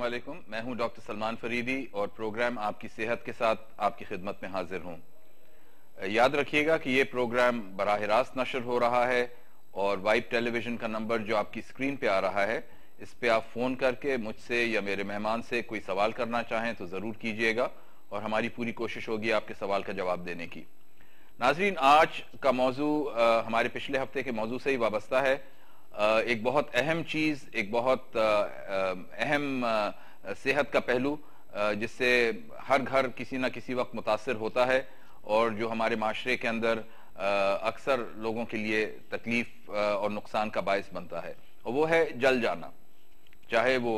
علیکم، میں ہوں ڈاکٹر سلمان فریدی اور پروگرام آپ کی صحت کے ساتھ آپ کی خدمت میں حاضر ہوں۔ یاد رکھیے گا کہ یہ پروگرام براہ راست نشر ہو رہا ہے اور وائب ٹیلی ویژن کا نمبر جو آپ کی اسکرین پہ آ رہا ہے، اس پہ آپ فون کر کے مجھ سے یا میرے مہمان سے کوئی سوال کرنا چاہیں تو ضرور کیجئے گا اور ہماری پوری کوشش ہوگی آپ کے سوال کا جواب دینے کی۔ ناظرین، آج کا موضوع ہمارے پچھلے ہفتے کے موضوع سے ہی وابستہ ہے۔ ایک بہت اہم چیز، ایک بہت اہم صحت کا پہلو جس سے ہر گھر کسی نہ کسی وقت متاثر ہوتا ہے اور جو ہمارے معاشرے کے اندر اکثر لوگوں کے لیے تکلیف اور نقصان کا باعث بنتا ہے، اور وہ ہے جل جانا۔ چاہے وہ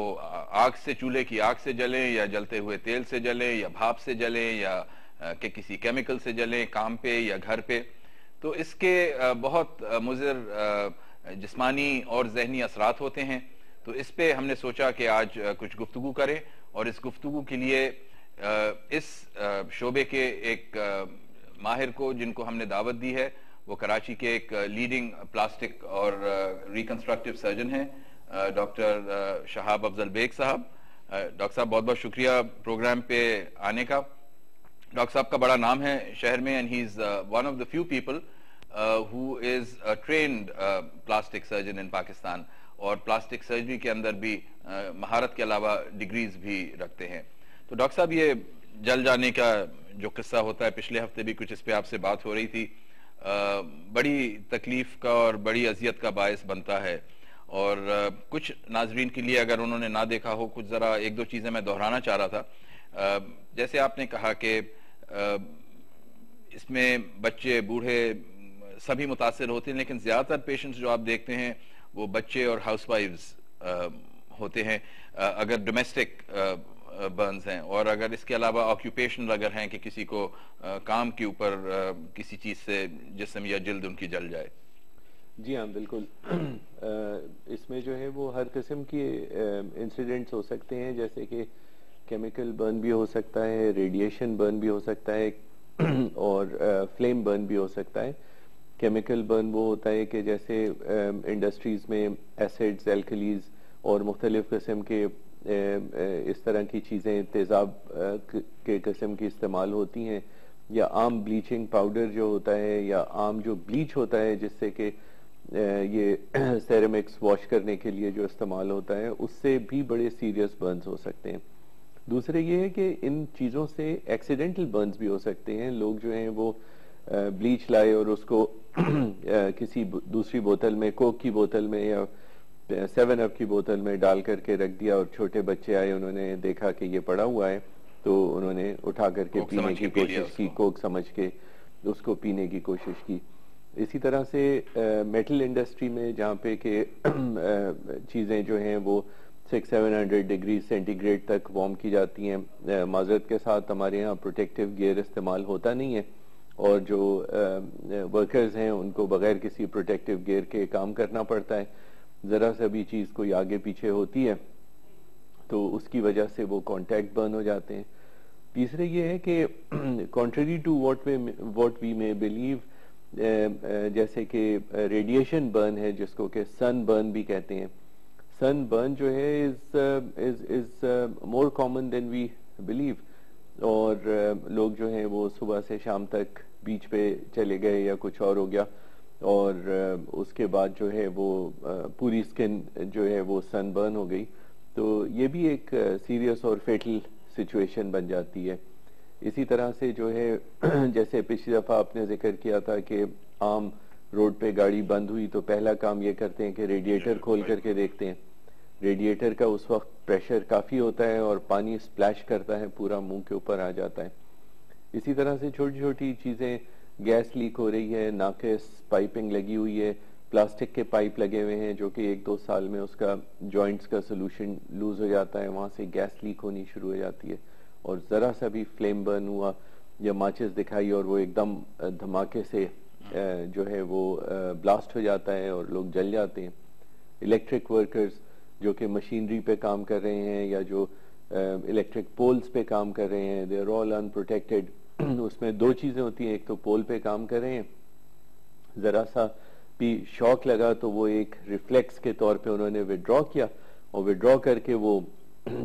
آگ سے، چولہے کی آگ سے جلیں یا جلتے ہوئے تیل سے جلیں یا بھاپ سے جلیں یا کہ کسی کیمیکل سے جلیں کام پہ یا گھر پہ، تو اس کے بہت مضر جسمانی اور ذہنی اثرات ہوتے ہیں۔ تو اس پہ ہم نے سوچا کہ آج کچھ گفتگو کریں، اور اس گفتگو کے لیے اس شعبے کے ایک ماہر کو جن کو ہم نے دعوت دی ہے، وہ کراچی کے ایک لیڈنگ پلاسٹک اور ریکنسٹرکٹیو سرجن ہیں، ڈاکٹر شہاب افضل بیگ صاحب۔ ڈاکٹر صاحب بہت بہت شکریہ پروگرام پہ آنے کا۔ ڈاکٹر صاحب کا بڑا نام ہے شہر میں، and he is one of the few people who is a trained plastic surgeon in Pakistan، اور پلاسٹک سرجری کے اندر بھی مہارت کے علاوہ ڈگریز بھی رکھتے ہیں۔ تو ڈاکٹر صاحب، یہ جل جانے کا جو قصہ ہوتا ہے، پچھلے ہفتے بھی کچھ اس پہ آپ سے بات ہو رہی تھی، بڑی تکلیف کا اور بڑی اذیت کا باعث بنتا ہے، اور کچھ ناظرین کے لیے اگر انہوں نے نہ دیکھا ہو، کچھ ذرا ایک دو چیزیں میں دہرانا چاہ رہا تھا۔ جیسے آپ نے کہا کہ اس میں بچے، بوڑھے سبھی متاثر ہوتے ہیں، لیکن زیادہ تر پیشنٹس جو آپ دیکھتے ہیں وہ بچے اور ہاؤس وائفز ہوتے ہیں، اگر ڈومیسٹک برنز ہیں، اور اگر اس کے علاوہ آکیوپیشنل اگر ہیں کہ کسی کو کام کے اوپر کسی چیز سے جسم یا جلد ان کی جل جائے۔ جی ہاں، بالکل۔ اس میں جو ہے وہ ہر قسم کے انسیڈنٹس ہو سکتے ہیں، جیسے کہ کیمیکل برن بھی ہو سکتا ہے، ریڈیشن برن بھی ہو سکتا ہے، اور فلیم برن بھی ہو سکتا ہے۔ کیمیکل برن وہ ہوتا ہے کہ جیسے انڈسٹریز میں ایسڈز، الکلیز اور مختلف قسم کے اس طرح کی چیزیں، تیزاب کے قسم کی استعمال ہوتی ہیں، یا عام بلیچنگ پاؤڈر جو ہوتا ہے، یا عام جو بلیچ ہوتا ہے جس سے کہ یہ سیرامکس واش کرنے کے لیے جو استعمال ہوتا ہے، اس سے بھی بڑے سیریس برنز ہو سکتے ہیں۔ دوسرے یہ ہے کہ ان چیزوں سے ایکسیڈنٹل برنز بھی ہو سکتے ہیں۔ لوگ جو ہیں وہ بلیچ لائے اور اس کو کسی دوسری بوتل میں، کوک کی بوتل میں یا 7 اپ کی بوتل میں ڈال کر کے رکھ دیا، اور چھوٹے بچے آئے، انہوں نے دیکھا کہ یہ پڑا ہوا ہے، تو انہوں نے اٹھا کر کے پینے کی کوشش کی، کوک سمجھ کے اس کو پینے کی کوشش کی۔ اسی طرح سے میٹل انڈسٹری میں جہاں پہ کہ چیزیں جو ہیں وہ 600-700 ڈگری سینٹی گریڈ تک وارم کی جاتی ہیں، معذرت کے ساتھ ہمارے ہاں پروٹیکٹیو گیئر استعمال ہوتا نہیں ہے، اور جو ورکرز ہیں ان کو بغیر کسی پروٹیکٹیو گیئر کے کام کرنا پڑتا ہے۔ ذرا سا بھی چیز کوئی آگے پیچھے ہوتی ہے تو اس کی وجہ سے وہ کانٹیکٹ برن ہو جاتے ہیں۔ تیسرے یہ ہے کہ contrary to what we may believe، جیسے کہ ریڈیشن برن ہے جس کو کہ سن برن بھی کہتے ہیں۔ سن برن جو ہے is more common than we believe، اور لوگ جو ہیں وہ صبح سے شام تک بیچ پہ چلے گئے یا کچھ اور ہو گیا، اور اس کے بعد جو ہے وہ پوری سکن جو ہے وہ سن برن ہو گئی، تو یہ بھی ایک سیریس اور فیٹل سچویشن بن جاتی ہے۔ اسی طرح سے جو ہے جیسے پچھلی دفعہ آپ نے ذکر کیا تھا کہ عام روڈ پہ گاڑی بند ہوئی تو پہلا کام یہ کرتے ہیں کہ ریڈیٹر کھول کر کے دیکھتے ہیں۔ ریڈیٹر کا اس وقت پریشر کافی ہوتا ہے اور پانی سپلیش کرتا ہے، پورا منہ کے اوپر آ جاتا ہے۔ اسی طرح سے چھوٹی چھوٹی چیزیں، گیس لیک ہو رہی ہے، ناقص پائپنگ لگی ہوئی ہے، پلاسٹک کے پائپ لگے ہوئے ہیں جو کہ 1-2 سال میں اس کا جوائنٹس کا سولوشن لوز ہو جاتا ہے، وہاں سے گیس لیک ہونی شروع ہو جاتی ہے، اور ذرا سا بھی فلیم برن ہوا یا ماچس دکھائی اور وہ ایک دم دھماکے سے جو ہے وہ بلاسٹ ہو جاتا ہے اور لوگ جل جاتے ہیں۔ الیکٹرک ورکرز جو کہ مشینری پہ کام کر رہے ہیں یا جو الیکٹرک پولز پہ کام کر رہے ہیں، دے آر آل انپروٹیکٹڈ۔ اس میں 2 چیزیں ہوتی ہیں، ایک تو پول پہ کام کر رہے ہیں، ذرا سا بھی شاک لگا تو وہ ایک ریفلیکس کے طور پہ انہوں نے وڈرا کیا، اور وڈرا کر کے وہ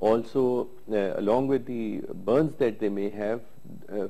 also along with the burns that they may have,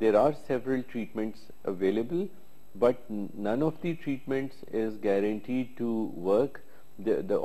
there are several treatments available, but none of the treatments is guaranteed to work. The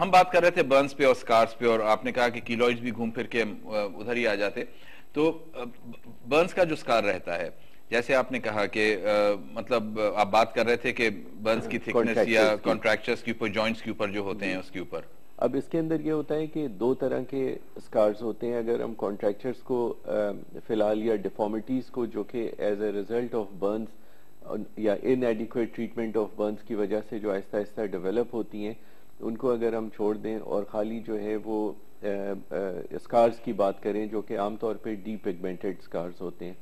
ہم بات کر رہے تھے برنز پہ اور سکارز پہ، اور آپ نے کہا کہ کیلوئڈز بھی گھوم پھر کے ادھر ہی آ جاتے. تو برنز کا جو سکار رہتا ہے، جیسے آپ نے کہا کہ مطلب آپ بات کر رہے تھے کہ برنز کی تھکنس یا کانٹریکچرز کے اوپر، جوائنٹس کے اوپر جو ہوتے ہیں اس کے اوپر. اب اس کے اندر یہ ہوتا ہے کہ دو طرح کے سکارز ہوتے ہیں. اگر ہم کانٹریکچرز کو فی الحال یا ڈیفارمیٹیز کو جو کہ as a result of burns یا ان ایڈیکویٹ ٹریٹمنٹ آف برنز کی وجہ سے جو آہستہ آہستہ ڈیولپ ہوتی ہیں، ان کو اگر ہم چھوڑ دیں اور خالی جو ہے وہ سکارز کی بات کریں جو کہ عام طور پہ ڈی پیگمنٹڈ سکارز ہوتے ہیں.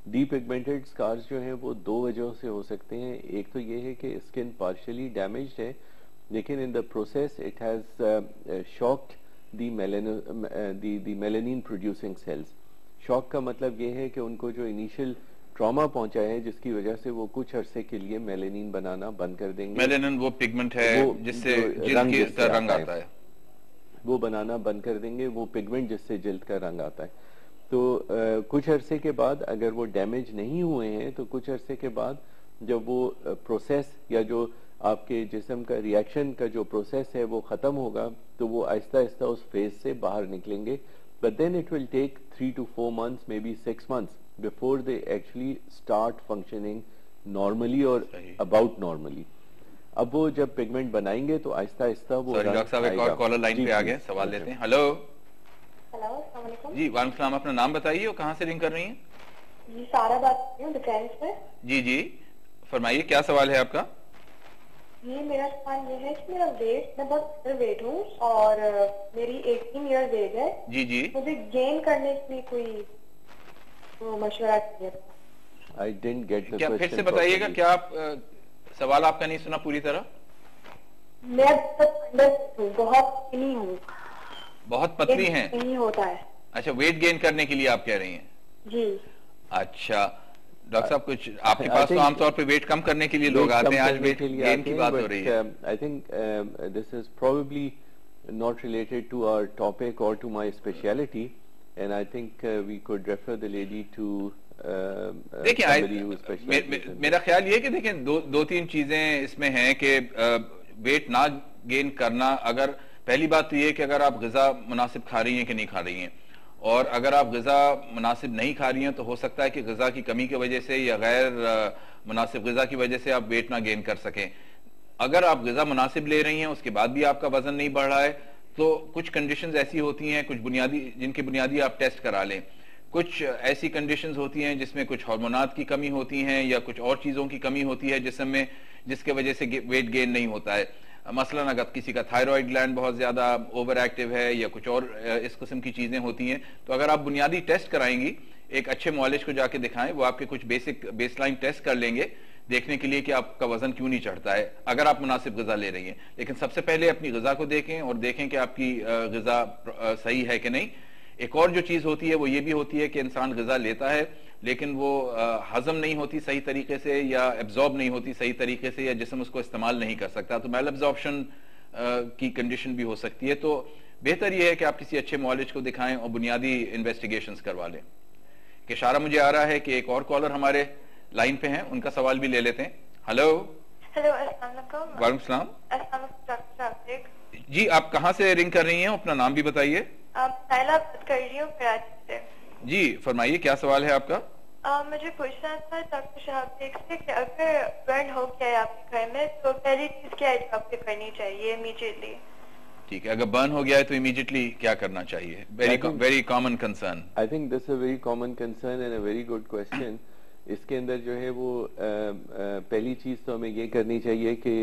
ڈی پیگمنٹڈ سکارز جو ہیں وہ دو وجہوں سے ہو سکتے ہیں. ایک تو یہ ہے کہ اسکن پارشلی ڈیمیجڈ ہے، لیکن in the process it has shocked the melanin producing cells. Shock کا مطلب یہ ہے کہ ان کو جو انیشل ٹراما پہنچا ہے جس کی وجہ سے وہ کچھ عرصے کے لیے میلانین بنانا بند کر دیں گے. میلانین وہ پگمنٹ ہے جس سے جلد کا رنگ آتا ہے، وہ بنانا بند کر دیں گے. وہ پگمنٹ جس سے جلد کا رنگ آتا ہے. تو کچھ عرصے کے بعد اگر وہ ڈیمیج نہیں ہوئے ہیں تو کچھ عرصے کے بعد جب وہ پروسیس یا جو آپ کے جسم کا ریاکشن کا جو پروسیس ہے وہ ختم ہوگا تو وہ آہستہ آہستہ اس فیز سے باہر نکلیں گے. But then it will take 3 to 4 months, maybe 6 months before they actually start functioning normally or about normally. اب وہ جب پگمنٹ بنائیں گے تو آہستہ آہستہ وہ ڈاکٹر صاحب ایک اور کالر لائن پہ آ گئے، سوال لیتے ہیں. ہلو. ہلو، السلام علیکم. جی وعلیکم السلام. اپنا نام بتائیے اور کہاں سے رنگ کر رہی ہیں؟ جی سارا بات کر رہی ہوں ڈیفینس میں. جی جی فرمائیے، کیا سوال ہے آپ کا؟ جی میرا سوال یہ ہے کہ میرا ویٹ، میں بہت اوور ویٹ ہوں اور میری 18 ایئرز ایج ہے. جی جی. مجھے گین کرنے کے لیے کوئی مشورہ چاہیے. I didn't get the کیا پھر question سے بتائیے گا، properly. کیا آپ سوال آپ کا نہیں سنا پوری طرح؟ میں بہت پتلی ہوں. بہت پتلی ہیں؟ نہیں ہوتا ہے. اچھا، ویٹ گین کرنے کے لیے آپ کہہ رہی ہیں؟ جی. اچھا ڈاکٹر صاحب، کچھ آپ کے پاس تو عام طور پہ ویٹ کم کرنے کے لیے لوگ آتے ہیں، آج ویٹ گین کی بات ہو رہی ہے. I think this is probably not related to our topic or to my speciality, and I think we could refer the lady to somebody who specializes in میرا خیال یہ ہے کہ دیکھیں دو تین چیزیں اس میں ہیں کہ ویٹ نہ گین کرنا. اگر پہلی بات تو یہ کہ اگر آپ غذا مناسب کھا رہی ہیں کہ نہیں کھا رہی ہیں، اور اگر آپ غذا مناسب نہیں کھا رہی ہیں تو ہو سکتا ہے کہ غذا کی کمی کی وجہ سے یا غیر مناسب غذا کی وجہ سے آپ ویٹ نہ گین کر سکیں. اگر آپ غذا مناسب لے رہی ہیں اس کے بعد بھی آپ کا وزن نہیں بڑھ رہا ہے تو کچھ کنڈیشنز ایسی ہوتی ہیں، کچھ بنیادی جن کے بنیادی آپ ٹیسٹ کرا لیں. کچھ ایسی کنڈیشنز ہوتی ہیں جس میں کچھ ہارمونات کی کمی ہوتی ہیں یا کچھ اور چیزوں کی کمی ہوتی ہے جسم میں، جس کے وجہ سے ویٹ گین نہیں ہوتا ہے. مثلا اگر کسی کا تھائرائیڈ گلینڈ بہت زیادہ اوور ایکٹیو ہے یا کچھ اور اس قسم کی چیزیں ہوتی ہیں، تو اگر آپ بنیادی ٹیسٹ کرائیں گی، ایک اچھے معالج کو جا کے دکھائیں، وہ آپ کے کچھ بیس لائن ٹیسٹ کر لیں گے دیکھنے کے لیے کہ آپ کا وزن کیوں نہیں چڑھتا ہے اگر آپ مناسب غذا لے رہی ہیں. لیکن سب سے پہلے اپنی غذا کو دیکھیں اور دیکھیں کہ آپ کی غذا صحیح ہے کہ نہیں. ایک اور جو چیز ہوتی ہے وہ یہ بھی ہوتی ہے کہ انسان غذا لیتا ہے لیکن وہ ہضم نہیں ہوتی صحیح طریقے سے یا ایبزارب نہیں ہوتی صحیح طریقے سے، یا جسم اس کو استعمال نہیں کر سکتا، تو میل ایبزارپشن کی کنڈیشن بھی ہو سکتی ہے. تو بہتر یہ ہے کہ آپ کسی اچھے معالج کو دکھائیں اور بنیادی انویسٹیگیشنز کروا لیں. کہ اشارہ مجھے آ رہا ہے کہ ایک اور کالر ہمارے لائن پہ ہیں، ان کا سوال بھی لے لیتے ہیں. ہلو. ہیلو، السلام علیکم. وعلیکم السلام. السلام علیکم ڈاکٹر صاحب. جی آپ کہاں سے رنگ کر رہی ہیں؟ اپنا نام بھی بتائیے. سائلہ بات کر رہی ہوں کراچی سے. جی فرمائیے، کیا سوال ہے آپ کا؟ مجھے پوچھنا تھا ڈاکٹر صاحب سے کہ اگر برن ہو گیا ہے آپ کے گھر میں تو پہلی چیز کیا ہے جو آپ کو کرنی چاہیے امیجیٹلی؟ ٹھیک ہے، اگر برن ہو گیا ہے تو امیجیٹلی کیا کرنا چاہیے؟ Very common concern. I think this is a very common concern and a very good question. اس کے اندر جو ہے وہ پہلی چیز تو ہمیں یہ کرنی چاہیے کہ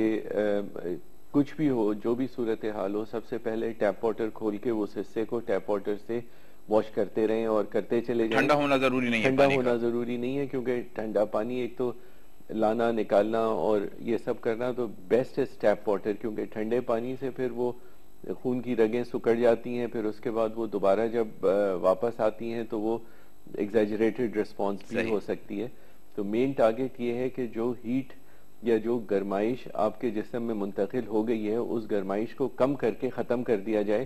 کچھ بھی ہو، جو بھی صورتحال ہو، سب سے پہلے ٹیپ واٹر کھول کے اس حصے کو ٹیپ واٹر سے واش کرتے رہیں اور کرتے چلے جائیں. ٹھنڈا ہونا ضروری نہیں ہے، ٹھنڈا ہونا ضروری نہیں ہے کیونکہ ٹھنڈا پانی ایک تو لانا نکالنا اور یہ سب کرنا تو بیسٹ ہے ٹیپ واٹر، کیونکہ ٹھنڈے پانی سے پھر وہ خون کی رگیں سکڑ جاتی ہیں، پھر اس کے بعد وہ دوبارہ جب واپس آتی ہیں تو وہ ایگزیجریٹڈ رسپانس بھی ہو سکتی ہے. تو مین ٹارگٹ یہ ہے کہ جو ہیٹ یا جو گرمائش آپ کے جسم میں منتقل ہو گئی ہے اس گرمائش کو کم کر کے ختم کر دیا جائے